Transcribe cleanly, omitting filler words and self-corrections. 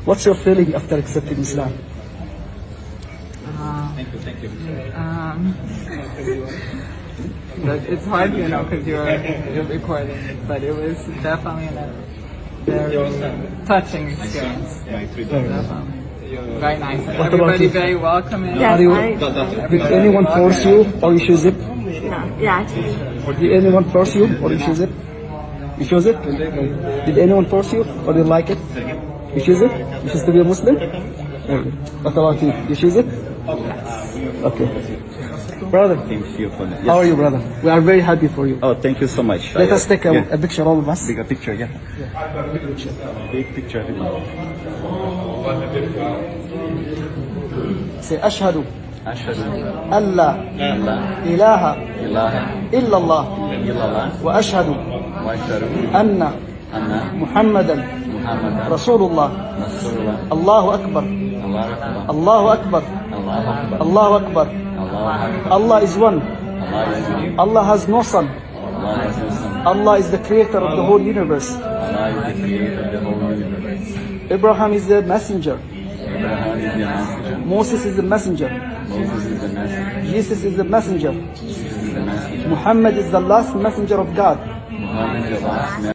What's your feeling after accepting Islam? Thank you. But it's hard, because you're recording. But it was definitely a very touching experience. Definitely. Very nice. What about Everybody you? very welcoming. Yes, Are you, I- did anyone force you or you choose it? No, yeah, Did anyone force you or you choose it? You chose it? Did anyone force you or you like it? You choose it? You choose to be a Muslim? Okay. What about you? You choose it? Okay. Brother, Thank you for that. how are you, brother? We are very happy for you. Oh, thank you so much. Let us take Yeah. a picture, all of us. Big picture, yeah. Big picture. Say, أشهد أشهد أن لا أن لا إله إله إلا الله إلا الله وأشهد وأشهد أن أن محمدا محمدا رسول الله. رسول الله. الله أكبر. الله أكبر. الله أكبر. الله أكبر. الله أكبر. الله أكبر. Allah is one. Allah is one. Allah has no son. Allah is one. Allah is the creator of the whole universe. Allah is the creator of the whole universe. Abraham is the messenger. Abraham is the messenger. Moses is the messenger. Moses is the messenger. Jesus is the messenger. Jesus is the messenger. Muhammad is the last messenger of God. Muhammad is the last messenger.